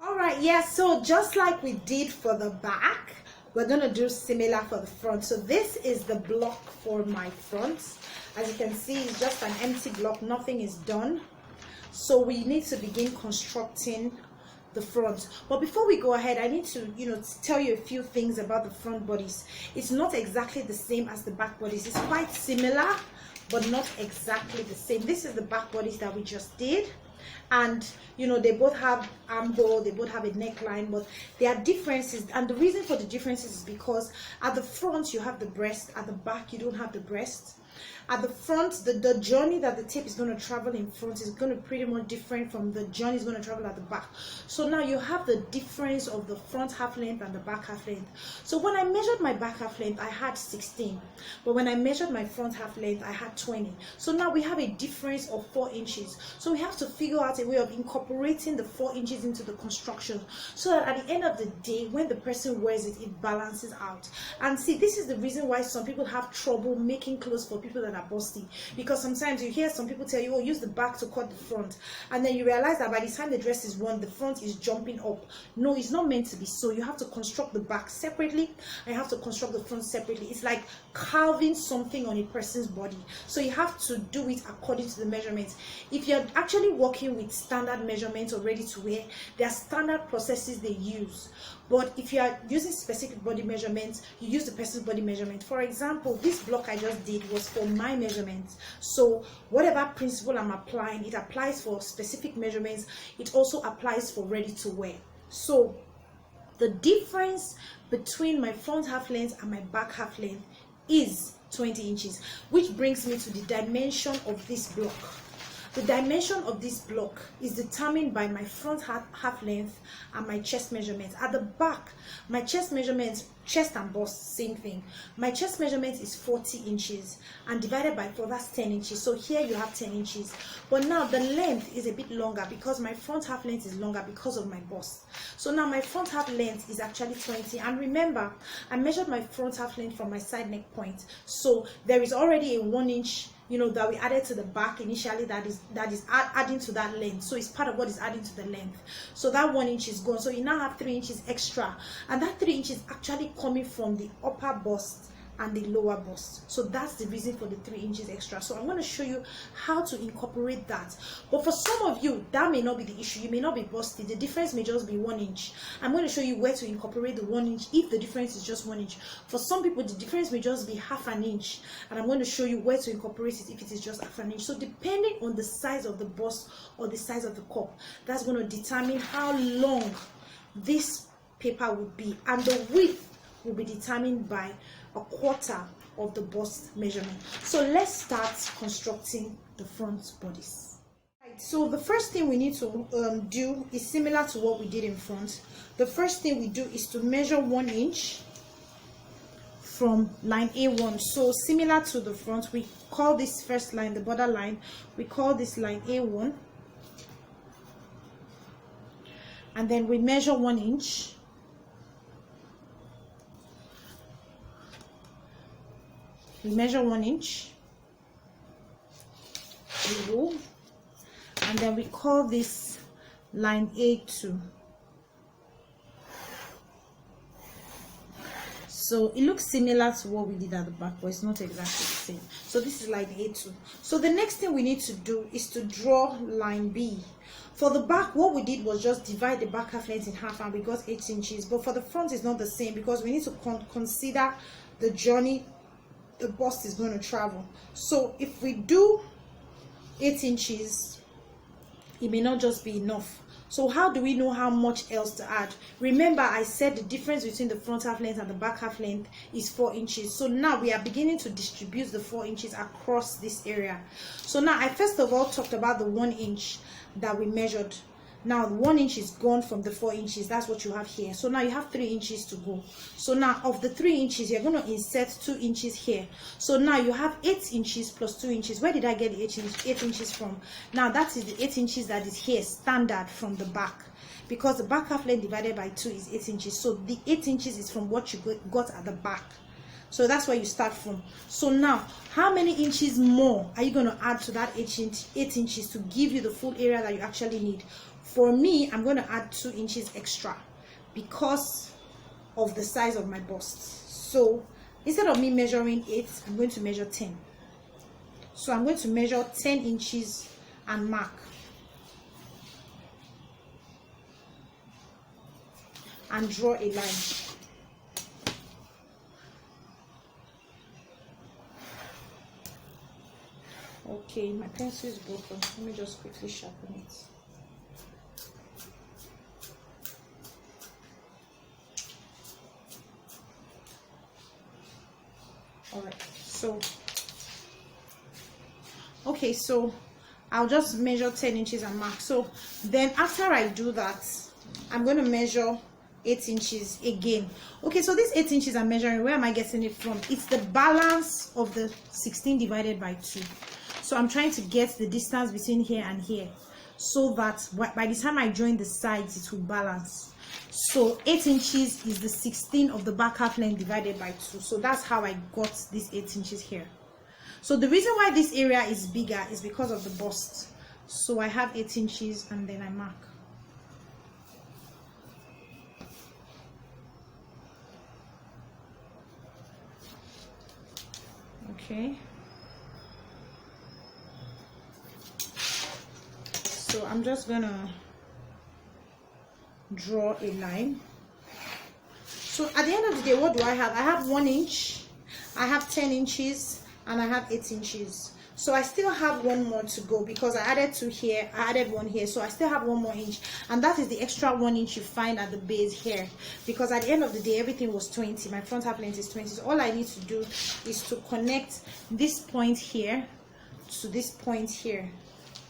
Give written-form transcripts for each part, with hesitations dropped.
All right, yeah, so just like we did for the back, we're gonna do similar for the front. So this is the block for my front. As you can see, it's just an empty block, nothing is done. So we need to begin constructing the front. But before we go ahead, I need to tell you a few things about the front bodies. It's not exactly the same as the back bodies. It's quite similar, but not exactly the same. This is the back bodies that we just did, and they both have armhole, they both have a neckline, but there are differences. And the reason for the differences is because at the front you have the breast, at the back you don't have the breast. At the front, the journey that the tape is going to travel in front is going to pretty much different from the journey it's going to travel at the back. So now you have the difference of the front half length and the back half length. So when I measured my back half length, I had 16, but when I measured my front half length, I had 20. So now we have a difference of 4 inches. So we have to figure out a way of incorporating the 4 inches into the construction, so that at the end of the day, when the person wears it, it balances out. And see, this is the reason why some people have trouble making clothes for people that are busty, because sometimes you hear some people tell you, oh, use the back to cut the front, and then you realize that by the time the dress is worn, the front is jumping up. No, it's not meant to be so. You have to construct the back separately and you have to construct the front separately. It's like carving something on a person's body, so you have to do it according to the measurements. If you're actually working with standard measurements or ready to wear, there are standard processes they use. But if you are using specific body measurements, you use the person's body measurement. For example, this block I just did was for my measurements. So whatever principle I'm applying, it applies for specific measurements. It also applies for ready to wear. So the difference between my front half length and my back half length is 20 inches, which brings me to the dimension of this block. The dimension of this block is determined by my front half length and my chest measurement. At the back, my chest measurement, chest and bust, same thing. My chest measurement is 40 inches and divided by 4, that's 10 inches. So here you have 10 inches. But now the length is a bit longer because my front half length is longer because of my bust. So now my front half length is actually 20. And remember, I measured my front half length from my side neck point. So there is already a 1 inch that we added to the back initially, that is adding to that length. So it's part of what is adding to the length. So that 1 inch is gone. So you now have 3 inches extra, and that 3 inches actually coming from the upper bust and the lower bust. So that's the reason for the 3 inches extra. So I'm going to show you how to incorporate that. But for some of you, that may not be the issue. You may not be busted. The difference may just be 1 inch. I'm going to show you where to incorporate the 1 inch if the difference is just 1 inch. For some people, the difference may just be half an inch, and I'm going to show you where to incorporate it if it is just half an inch. So depending on the size of the bust or the size of the cup, that's going to determine how long this paper would be, and the width will be determined by a quarter of the bust measurement. So let's start constructing the front bodies. Right, so the first thing we need to do is similar to what we did in front. The first thing we do is to measure 1 inch from line A1. So similar to the front, we call this first line, the border line, we call this line A1, and then we measure 1 inch. We measure 1 inch, we go, and then we call this line A2. So it looks similar to what we did at the back, but it's not exactly the same. So this is line A2. So the next thing we need to do is to draw line B. For the back, what we did was just divide the back half length in half and we got 8 inches. But for the front, it's not the same because we need to consider the journey the bust is going to travel. So if we do 8 inches, it may not just be enough. So how do we know how much else to add? Remember, I said the difference between the front half length and the back half length is 4 inches. So now we are beginning to distribute the 4 inches across this area. So now I first of all talked about the 1 inch that we measured. Now 1 inch is gone from the 4 inches. That's what you have here. So now you have 3 inches to go. So now of the 3 inches, you're going to insert 2 inches here. So now you have 8 inches plus 2 inches. Where did I get the 8 inches from? Now that is the 8 inches that is here, standard from the back. Because the back half length divided by 2 is 8 inches. So the 8 inches is from what you got at the back. So that's where you start from. So now, how many inches more are you going to add to that 8 inches to give you the full area that you actually need? For me, I'm going to add 2 inches extra because of the size of my bust. So instead of me measuring 8, I'm going to measure 10. So I'm going to measure 10 inches and mark. And draw a line. Okay, my pencil is broken. Let me just quickly sharpen it. Alright, so okay, so I'll just measure 10 inches and mark. So then after I do that, I'm going to measure 8 inches again. Okay, so this 8 inches I'm measuring, where am I getting it from? It's the balance of the 16 divided by 2. So I'm trying to get the distance between here and here, so that by the time I join the sides, it will balance. So 8 inches is the 16 of the back half length divided by 2. So that's how I got this 8 inches here. So the reason why this area is bigger is because of the bust. So I have 8 inches and then I mark. Okay. So I'm just gonna draw a line. So at the end of the day, what do I have? I have 1 inch, I have 10 inches, and I have 8 inches. So I still have 1 more to go because I added 2 here, I added 1 here, so I still have 1 more inch, and that is the extra 1 inch you find at the base here, because at the end of the day everything was 20. My front half length is 20, so all I need to do is to connect this point here to this point here,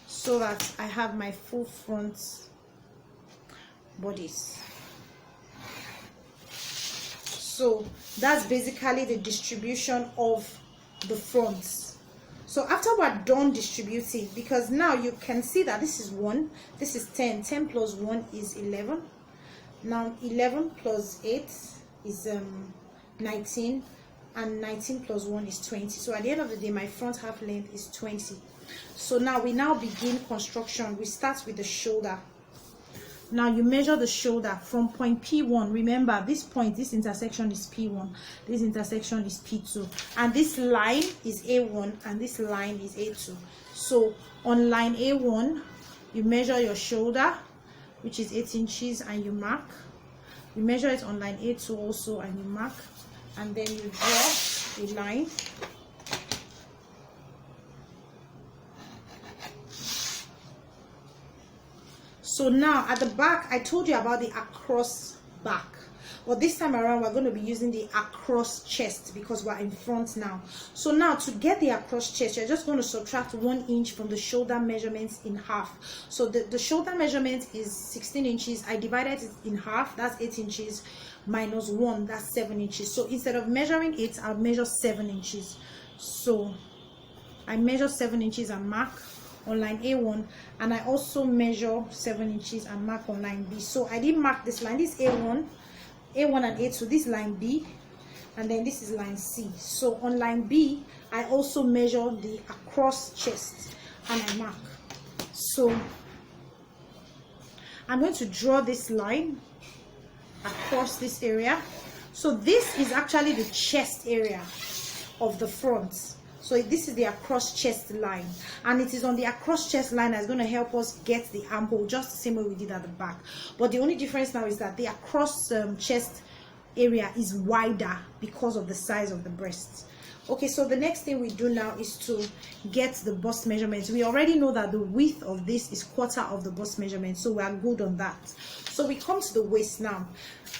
so that I have my full front bodice. So that's basically the distribution of the fronts. So after we're done distributing, because now you can see that this is 1, this is 10, 10 plus 1 is 11. Now 11 plus 8 is 19, and 19 plus 1 is 20. So at the end of the day, my front half length is 20. So now we begin construction. We start with the shoulder. Now you measure the shoulder from point P1. Remember, this point, this intersection is P1, this intersection is P2, and this line is A1 and this line is A2. So on line A1, you measure your shoulder, which is 8 inches, and you mark. You measure it on line A2 also, and you mark, and then you draw a line. So now at the back, I told you about the across back. But this time around, we're going to be using the across chest because we're in front now. So now to get the across chest, you're just going to subtract 1 inch from the shoulder measurements in half. So the shoulder measurement is 16 inches. I divided it in half. That's 8 inches minus 1. That's 7 inches. So instead of measuring 8, I'll measure 7 inches. So I measure 7 inches and mark on line A1, and I also measure 7 inches and mark on line B. So I didn't mark this line. This A1 and A2, this line B, and then this is line C. So on line B, I also measure the across chest and I mark. So I'm going to draw this line across this area. So this is actually the chest area of the front. So this is the across chest line, and it is on the across chest line that's going to help us get the armhole, just the same way we did at the back. But the only difference now is that the across chest area is wider because of the size of the breasts. Okay, so the next thing we do now is to get the bust measurements. We already know that the width of this is 1/4 of the bust measurement, so we are good on that. So we come to the waist now.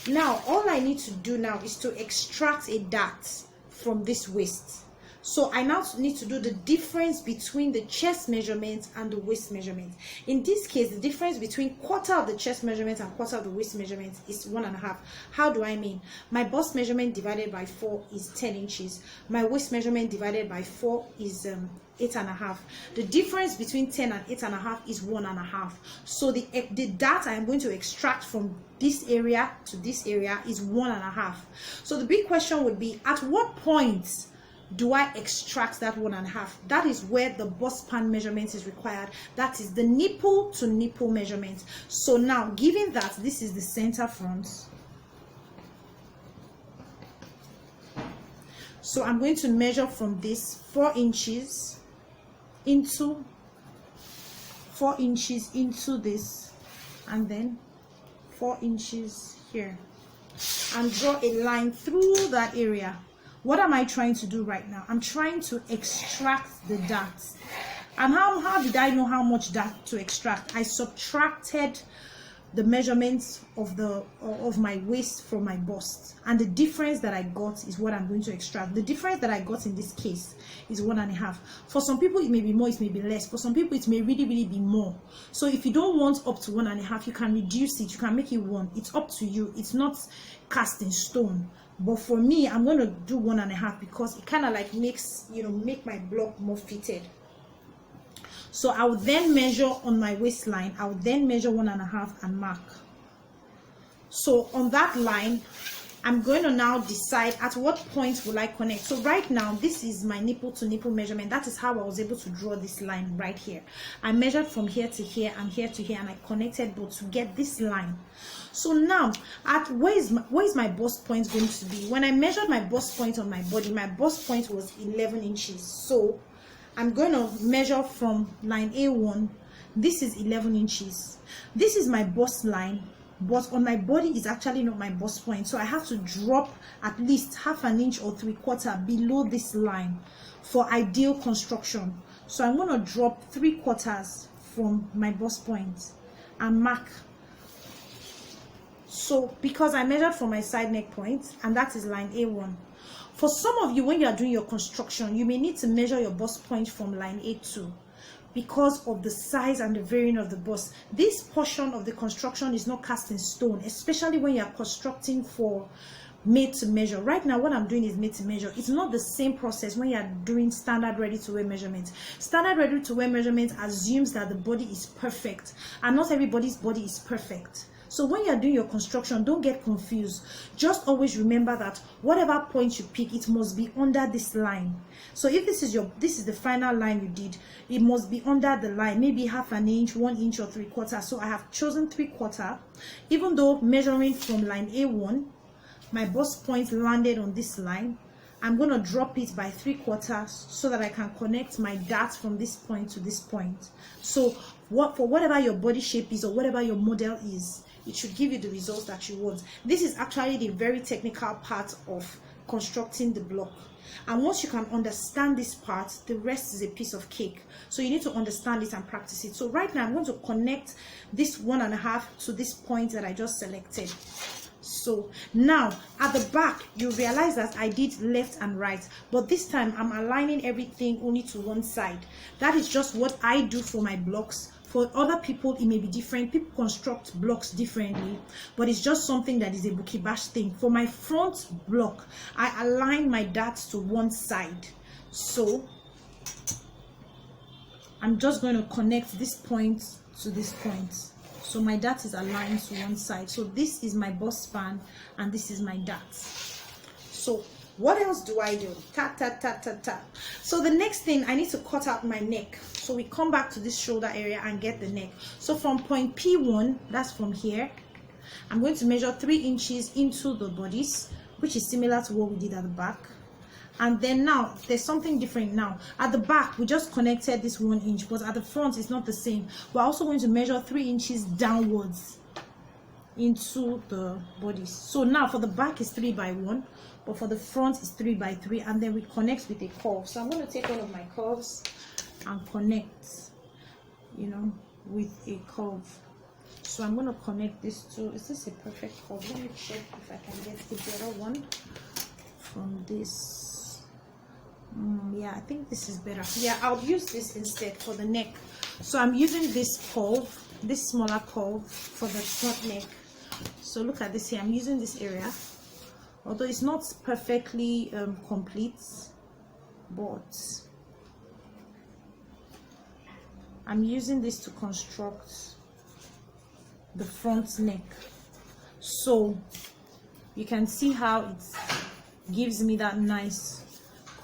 Now all I need to do now is to extract a dart from this waist. So I now need to do the difference between the chest measurement and the waist measurement. In this case, the difference between quarter of the chest measurement and quarter of the waist measurement is 1.5. How do I mean? My bust measurement divided by 4 is 10 inches. My waist measurement divided by 4 is 8.5. The difference between 10 and 8.5 is 1.5. So the data I'm going to extract from this area to this area is 1.5. So the big question would be, at what point do I extract that 1.5? That is where the bust span measurement is required. That is the nipple to nipple measurement. So now, given that this is the center front, so I'm going to measure from this 4 inches into 4 inches into this, and then 4 inches here, and draw a line through that area. What am I trying to do right now? I'm trying to extract the dots. And how did I know how much dot to extract? I subtracted the measurements of my waist from my bust, and the difference that I got is what I'm going to extract. The difference that I got in this case is 1.5. For some people it may be more, it may be less. For some people it may really be more. So if you don't want up to 1.5, you can reduce it, you can make it 1. It's up to you. It's not cast in stone. But for me, I'm going to do 1.5 because it kind of like makes, make my block more fitted. So I will then measure on my waistline. I will then measure 1.5 and mark. So on that line, I'm going to now decide at what point will I connect. So right now, this is my nipple to nipple measurement. That is how I was able to draw this line right here. I measured from here to here and here to here, and I connected both to get this line. So now, where is my bust point going to be? When I measured my bust point on my body, my bust point was 11 inches. So I'm going to measure from line A1. This is 11 inches. This is my bust line, but on my body is actually not my bust point. So I have to drop at least 1/2 inch or 3/4 below this line for ideal construction. So I'm going to drop 3/4 from my bust point and mark. So because I measured from my side neck point, and that is line A1. For some of you, when you are doing your construction, you may need to measure your bust point from line A2 because of the size and the varying of the bust. This portion of the construction is not cast in stone, especially when you are constructing for made to measure. Right now, what I'm doing is made to measure. It's not the same process when you are doing standard ready to wear measurements. Standard ready to wear measurement assumes that the body is perfect, and not everybody's body is perfect. So when you're doing your construction, don't get confused. Just always remember that whatever point you pick, it must be under this line. So if this is the final line you did, it must be under the line, maybe 1/2 inch, 1 inch, or 3/4. So I have chosen 3/4. Even though measuring from line A1, my bust point landed on this line, I'm going to drop it by 3/4 so that I can connect my dart from this point to this point. So for whatever your body shape is or whatever your model is, it should give you the results that you want. This is actually the very technical part of constructing the block. And once you can understand this part, the rest is a piece of cake. So you need to understand it and practice it. So right now I'm going to connect this 1.5 to this point that I just selected. So now at the back, you realize that I did left and right, but this time I'm aligning everything only to one side. That is just what I do for my blocks. For other people, it may be different. People construct blocks differently, but it's just something that is a Buki Bash thing. For my front block, I align my darts to one side. So I'm just going to connect this point to this point. So my dart is aligned to one side. So this is my bust span and this is my dart. So what else do I do? So the next thing, I need to cut out my neck. So we come back to this shoulder area and get the neck. So from point P1, that's from here, I'm going to measure 3 inches into the bodice, which is similar to what we did at the back. And then now there's something different. Now at the back we just connected this 1 inch, but at the front it's not the same. We're also going to measure 3 inches downwards into the bodice. So now for the back is 3 by 1, but for the front is 3 by 3, and then we connect with a curve. So I'm going to take one of my curves and connect, with a curve. So I'm going to connect this to, is this a perfect curve? Let me check if I can get the better one from this. Yeah, I think this is better. Yeah, I'll use this instead for the neck. So I'm using this curve, this smaller curve for the front neck. So look at this here. I'm using this area, although it's not perfectly complete, but I'm using this to construct the front neck. So you can see how it gives me that nice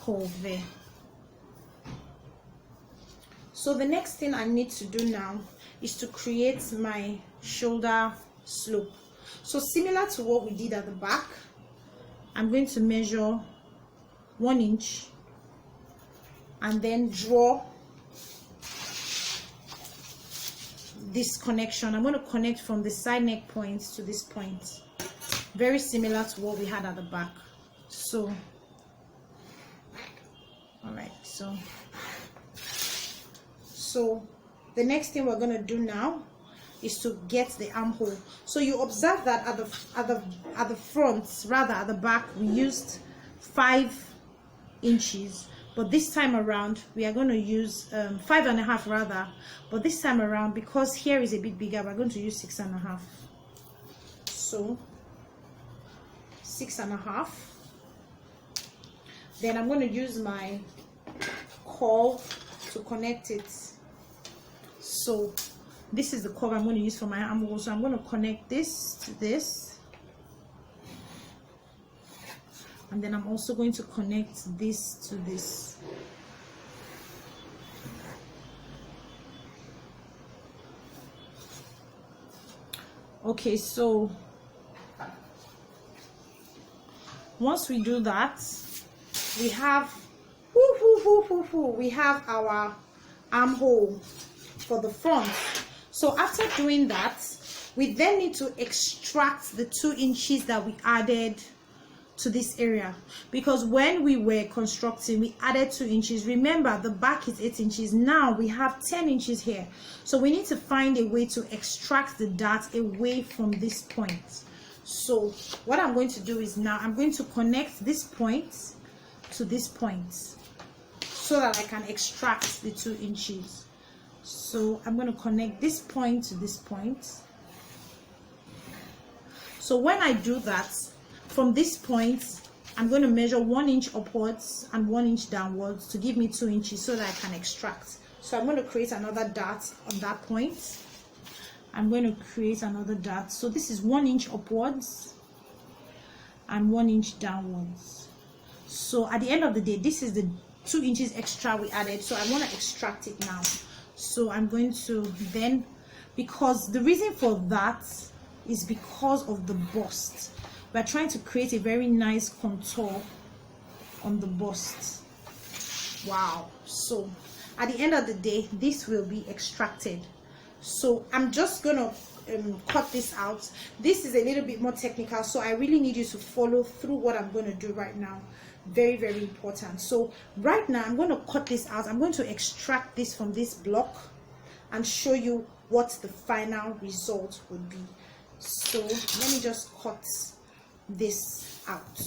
curve there. So the next thing I need to do now is to create my shoulder slope. So similar to what we did at the back, I'm going to measure 1 inch and then draw this connection. I'm going to connect from the side neck point to this point, very similar to what we had at the back. So all right, so the next thing we're going to do now is to get the armhole. So you observe that at the front, rather at the back, we used 5 inches, but this time around we are going to use 5.5 rather, but this time around, because here is a bit bigger, we're going to use 6.5. So 6.5. Then I'm going to use my curve to connect it. So this is the curve I'm going to use for my armhole. So I'm going to connect this to this, and then I'm also going to connect this to this. Okay, so once we do that, we have we have our armhole for the front. So after doing that, we then need to extract the 2 inches that we added to this area, because when we were constructing, we added 2 inches. Remember, the back is 8 inches. Now we have 10 inches here, so we need to find a way to extract the dart away from this point. So what I'm going to do is, now I'm going to connect this point to this point so that I can extract the 2 inches. So I'm going to connect this point to this point. So when I do that, from this point, I'm going to measure 1 inch upwards and 1 inch downwards to give me 2 inches so that I can extract. So I'm going to create another dart on that point. I'm going to create another dart. So this is 1 inch upwards and 1 inch downwards. So at the end of the day, this is the 2 inches extra we added. So I want to extract it now. So I'm going to then, because the reason for that is because of the bust. We're trying to create a very nice contour on the bust. Wow. So at the end of the day, this will be extracted. So I'm just gonna cut this out. This is a little bit more technical, so I really need you to follow through what I'm going to do right now. Very, very important. So right now I'm going to cut this out. I'm going to extract this from this block and show you what the final result would be. So let me just cut this out.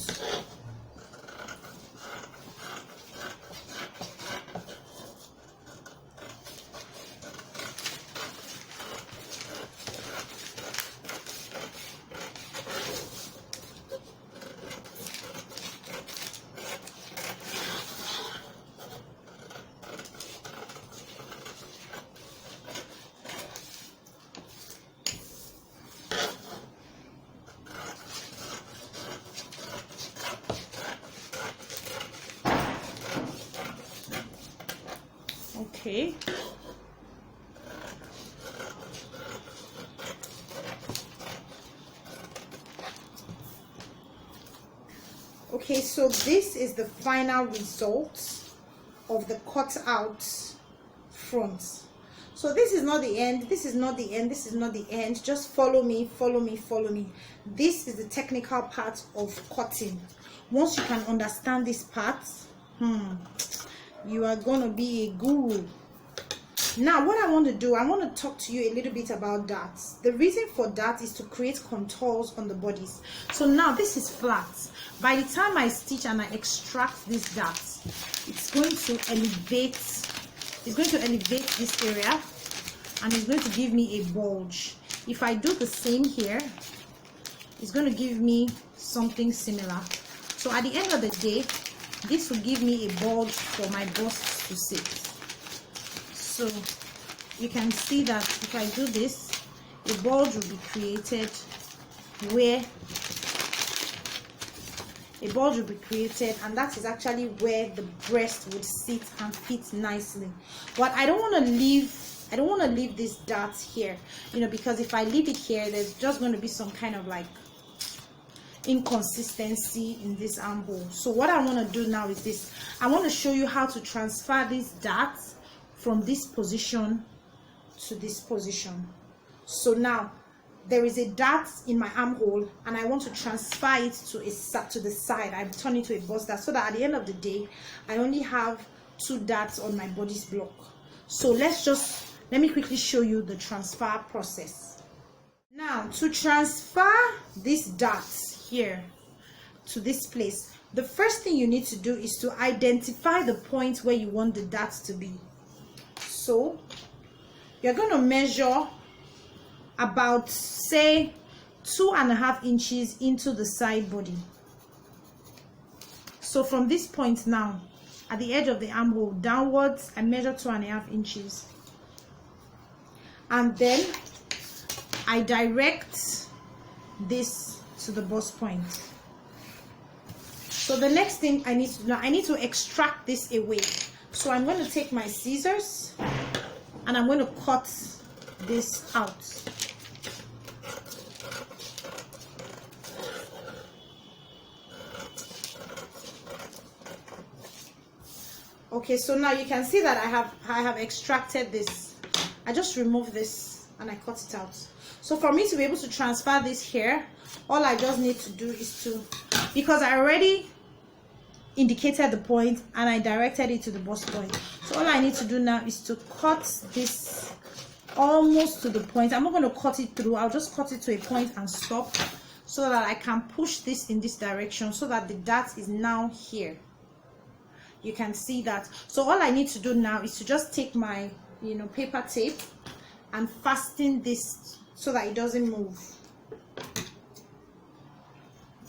Okay. Okay, so this is the final result of the cut out front. So this is not the end, this is not the end, this is not the end. Just follow me, follow me, follow me. This is the technical part of cutting. Once you can understand this part, you are gonna be a guru. Now what I want to do, I want to talk to you a little bit about darts. The reason for that is to create contours on the bodies. So now this is flat. By the time I stitch and I extract these darts, it's going to elevate this area, and it's going to give me a bulge. If I do the same here, it's going to give me something similar. So at the end of the day, this will give me a bulge for my bust to sit. So you can see that if I do this, a bulge will be created and that is actually where the breast would sit and fit nicely. But I don't want to leave this dart here, you know, because if I leave it here, there's just going to be some kind of like inconsistency in this armhole. So what I want to do now is this. I want to show you how to transfer these darts from this position to this position. So now there is a dart in my armhole and I want to transfer it to the side. I turn it to a bust dart so that at the end of the day I only have 2 darts on my bodice block. So let me quickly show you the transfer process. Now to transfer these darts here to this place, the first thing you need to do is to identify the point where you want the darts to be. So you're going to measure about, say, 2.5 inches into the side body. So from this point now, at the edge of the armhole downwards, I measure 2.5 inches, and then I direct this to the bust point. So the next thing I need to do, I need to extract this away. So I'm going to take my scissors and I'm going to cut this out. Okay, so now you can see that I have extracted this. I just remove this and I cut it out. So for me to be able to transfer this here, all I just need to do is to, because I already indicated the point and I directed it to the bust point, so all I need to do now is to cut this almost to the point. I'm not going to cut it through, I'll just cut it to a point and stop, so that I can push this in this direction so that the dart is now here. You can see that. So all I need to do now is to just take my paper tape and fasten this so that it doesn't move.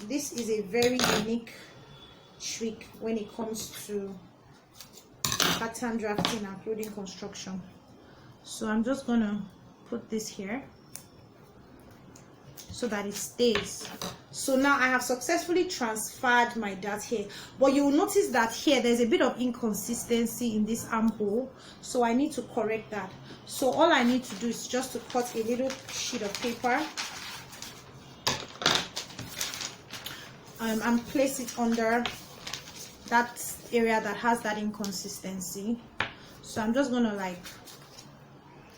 This is a very unique trick when it comes to pattern drafting and clothing construction. So I'm just gonna put this here so that it stays. So now I have successfully transferred my dart here, but you will notice that here there's a bit of inconsistency in this armhole, so I need to correct that. So all I need to do is just to cut a little sheet of paper and place it under that area that has that inconsistency. So I'm just gonna like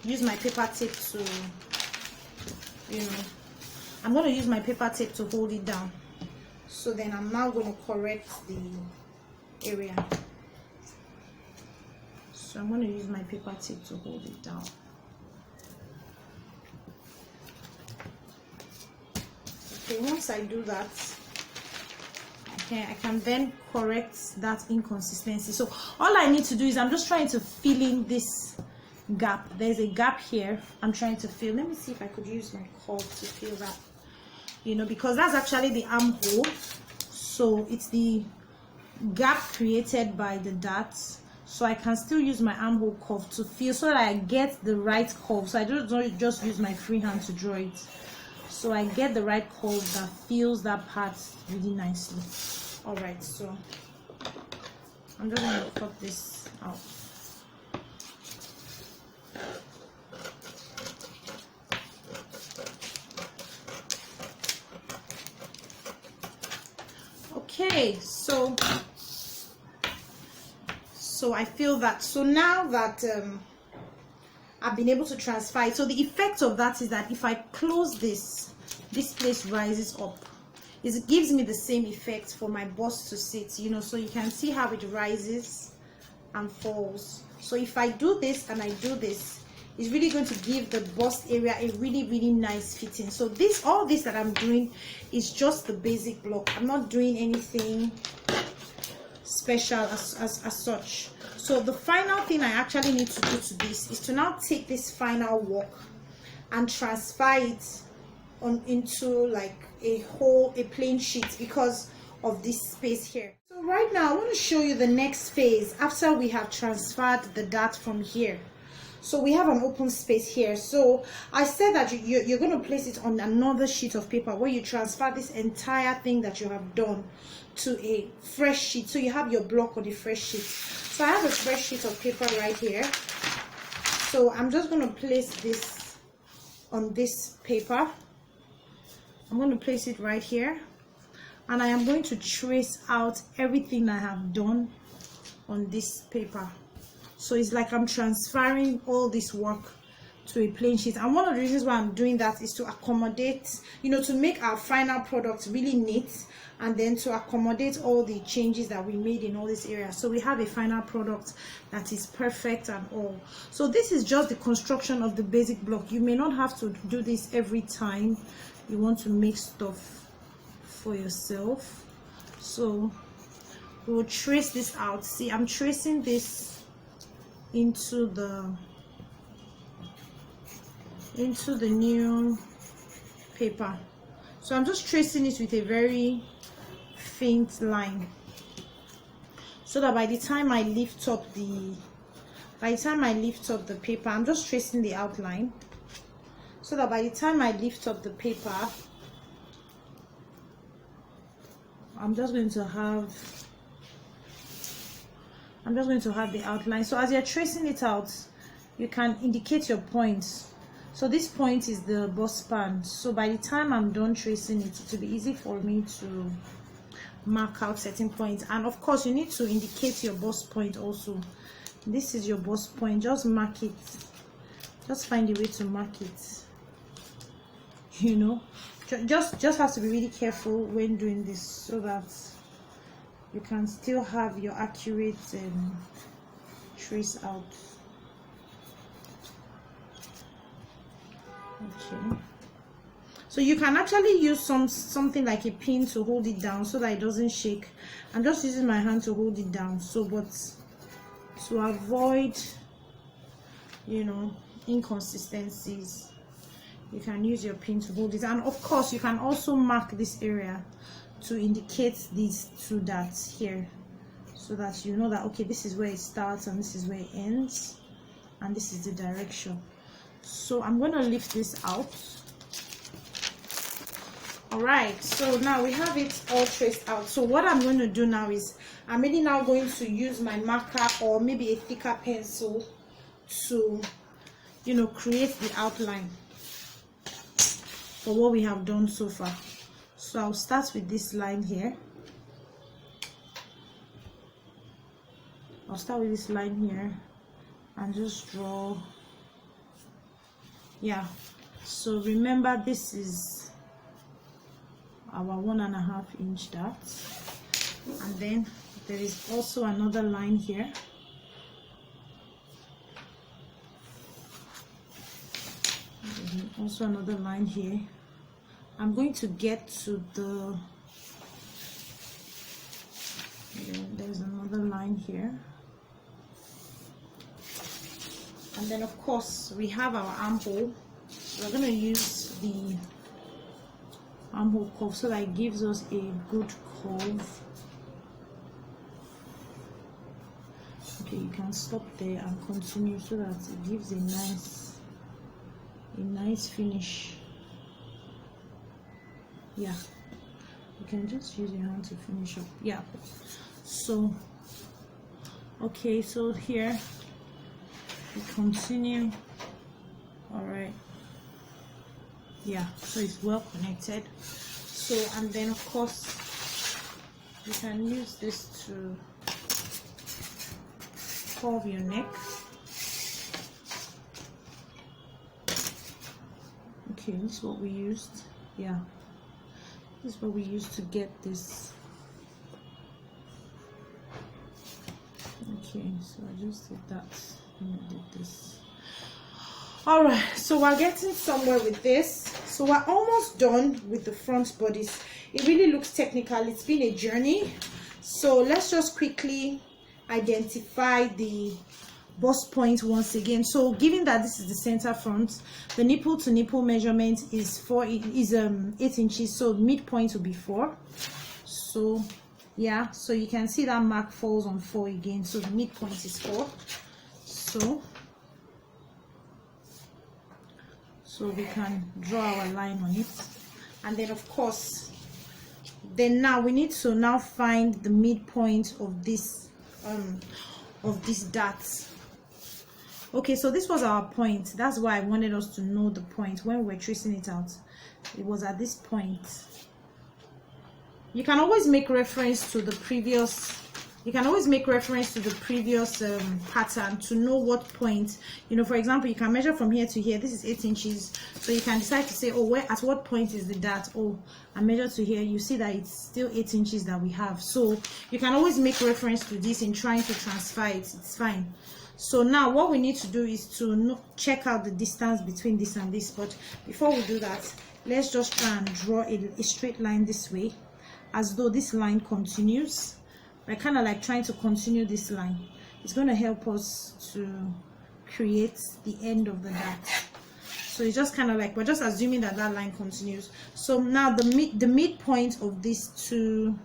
use my paper tape to, I'm going to use my paper tape to hold it down. So then I'm now going to correct the area. So I'm going to use my paper tape to hold it down. Okay, once I do that, I can then correct that inconsistency. So all I need to do is I'm just trying to fill in this gap. There's a gap here I'm trying to fill. Let me see if I could use my curve to fill that, because that's actually the armhole, so it's the gap created by the darts. So I can still use my armhole curve to fill so that I get the right curve. So I don't just use my free hand to draw it, so I get the right curve that fills that part really nicely. All right, so I'm just going to cut this out. Okay, so I feel that. So now that I've been able to transfer it, so the effect of that is that if I close this place rises up. It gives me the same effect for my bust to sit, so you can see how it rises and falls. So if I do this and I do this, it's really going to give the bust area a really nice fitting. So this, all this that I'm doing is just the basic block. I'm not doing anything special as such. So the final thing I actually need to do to this is to now take this final work and transfer it on into like a plain sheet because of this space here. So right now I want to show you the next phase after we have transferred the dart from here. So we have an open space here. So I said that you're going to place it on another sheet of paper where you transfer this entire thing that you have done to a fresh sheet. So you have your block on the fresh sheet. So I have a fresh sheet of paper right here. So I'm just going to place this on this paper. I'm going to place it right here. And I am going to trace out everything I have done on this paper. So it's like I'm transferring all this work to a plain sheet. And one of the reasons why I'm doing that is to accommodate, you know, to make our final product really neat, and then to accommodate all the changes that we made in all this area. So we have a final product that is perfect and all. So this is just the construction of the basic block. You may not have to do this every time you want to make stuff for yourself. So we'll trace this out. See, I'm tracing this into the new paper. So I'm just tracing it with a very faint line, so that by the time I lift up the paper, I'm just tracing the outline, so that by the time I lift up the paper, I'm just going to have the outline. So as you're tracing it out, you can indicate your points. So this point is the bust span. So by the time I'm done tracing it, it will be easy for me to mark out certain points. And of course, you need to indicate your bust point also. This is your bust point. Just mark it. Just find a way to mark it. You know, just have to be really careful when doing this, so that you can still have your accurate trace out. Okay, so you can actually use something like a pin to hold it down so that it doesn't shake. I'm just using my hand to hold it down, so but to avoid, you know, inconsistencies, you can use your pin to hold it. And of course, you can also mark this area to indicate these two dots here, so that you know that, okay, this is where it starts and this is where it ends, and this is the direction. So I'm going to lift this out. All right, so now we have it all traced out. So what I'm going to do now is I'm really now going to use my marker or maybe a thicker pencil to, you know, create the outline for what we have done so far. So I'll start with this line here. I'll start with this line here and just draw. Yeah, so remember, this is our 1.5 inch dart, and then there is also another line here. Also another line here. I'm going to get to the, there's another line here, and then of course we have our armhole. We're going to use the armhole curve so that it gives us a good curve. Okay, you can stop there and continue so that it gives a nice finish. Yeah, you can just use your hand to finish up. Yeah, so okay, so here we continue. All right, yeah, so it's well connected. So, and then of course you can use this to curve your neck. Okay, this is what we used. Yeah, this is what we used to get this. Okay, so I just did that and I did this. All right, so we're getting somewhere with this. So we're almost done with the front bodies. It really looks technical. It's been a journey. So let's just quickly identify the bust point once again. So given that this is the center front, the nipple to nipple measurement is 8 inches, so midpoint will be 4. So yeah, so you can see that mark falls on 4 again, so the midpoint is 4. So we can draw our line on it, and then of course, then now we need to now find the midpoint of this dart. Okay, so this was our point. That's why I wanted us to know the point when we're tracing it out. It was at this point. You can always make reference to the previous pattern to know what point, you know. For example, you can measure from here to here. This is 8 inches, so you can decide to say, oh, where at what point is the dart? Oh, I measure to here. You see that it's still 8 inches that we have, so you can always make reference to this in trying to transfer it. It's fine. So now what we need to do is to check out the distance between this and this. But before we do that, let's just try and draw a straight line this way, as though this line continues. We're kind of like trying to continue this line. It's going to help us to create the end of the dart. So it's just kind of like we're just assuming that that line continues. So now the midpoint of these two,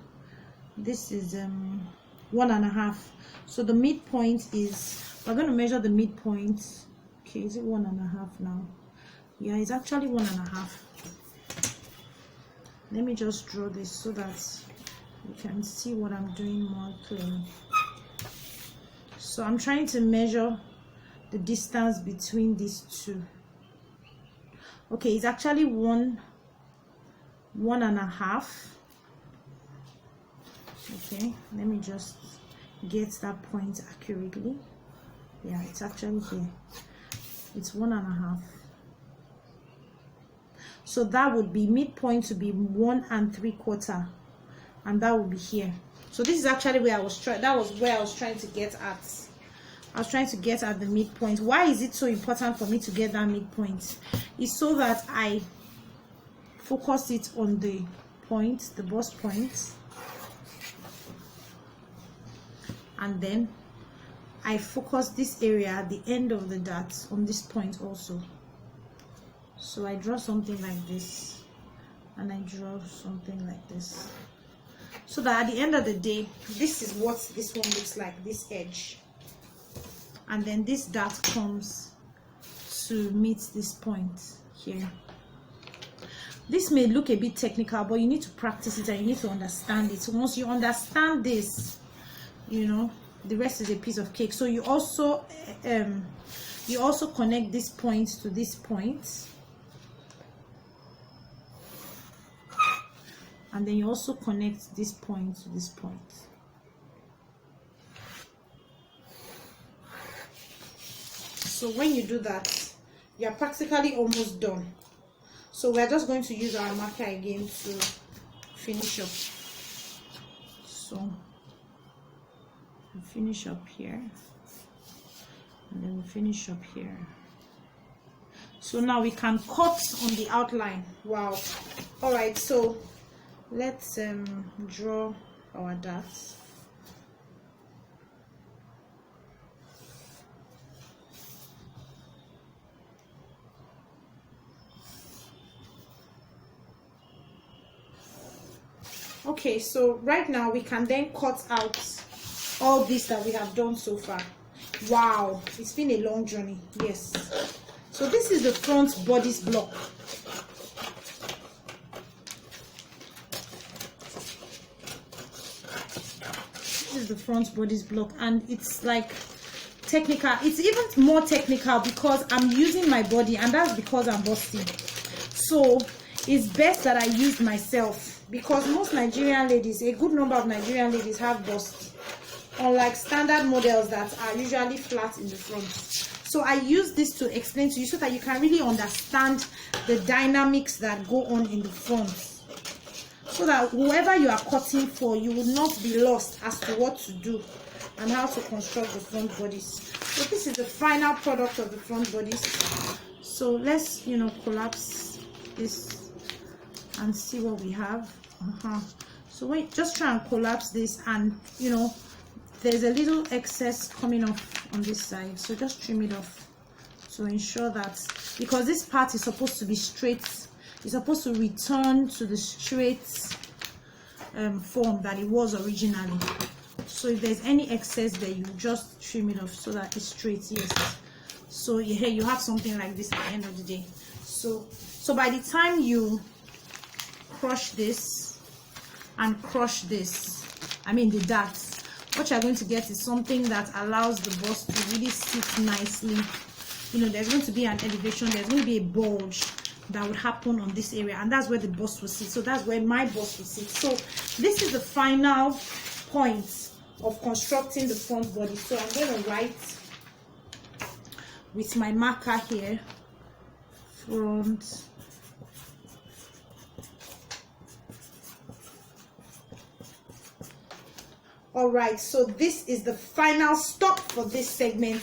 this is 1.5. So the midpoint is, we're going to measure the midpoint. Okay, is it 1.5 now? Yeah, it's actually 1.5. Let me just draw this so that you can see what I'm doing more clearly. So I'm trying to measure the distance between these two. Okay, it's actually 1.5. Okay, let me just get that point accurately. Yeah, it's actually here. It's 1.5. So that would be midpoint to be 1 3/4. And that will be here. So this is actually where I was trying to get at. I was trying to get at the midpoint. Why is it so important for me to get that midpoint? It's so that I focus it on the point, the bust point, and then I focus this area at the end of the dart on this point also. So I draw something like this, and I draw something like this, so that at the end of the day, this is what this one looks like, this edge, and then this dart comes to meet this point here. This may look a bit technical, but you need to practice it and you need to understand it. So once you understand this, you know, the rest is a piece of cake. So you also connect this point to this point, and then you also connect this point to this point. So when you do that, you are practically almost done. So we're just going to use our marker again to finish up. So we finish up here, and then we finish up here. So now we can cut on the outline. Wow. All right, so let's draw our darts. Okay, so right now we can then cut out all this that we have done so far. Wow, it's been a long journey. Yes. So this is the front bodice block. This is the front bodice block, and it's like technical. It's even more technical because I'm using my body, and that's because I'm busting. So it's best that I use myself, because most Nigerian ladies, a good number of Nigerian ladies have bust, unlike standard models that are usually flat in the front. So I use this to explain to you so that you can really understand the dynamics that go on in the front, so that whoever you are cutting for, you will not be lost as to what to do. and how to construct the front bodies. So this is the final product of the front bodies. So let's, you know, collapse this and see what we have. So wait, just try and collapse this, and you know, there's a little excess coming off on this side, so just trim it off to ensure that, because this part is supposed to be straight, it's supposed to return to the straight form that it was originally. So if there's any excess there, you just trim it off so that it's straight. Yes, so here you have something like this at the end of the day. So by the time you crush this and crush this, I mean the darts, what you're going to get is something that allows the bust to really sit nicely. You know, there's going to be an elevation, there's going to be a bulge that would happen on this area, and that's where the bust will sit. So that's where my bust will sit. So this is the final point of constructing the front body. So I'm going to write with my marker here, front all right, so this is the final stop for this segment.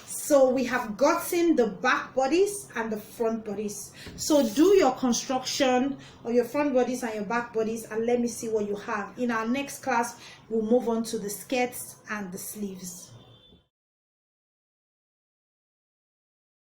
So we have gotten the back bodies and the front bodies. So do your construction of your front bodies and your back bodies, and let me see what you have. In our next class, we'll move on to the skirts and the sleeves.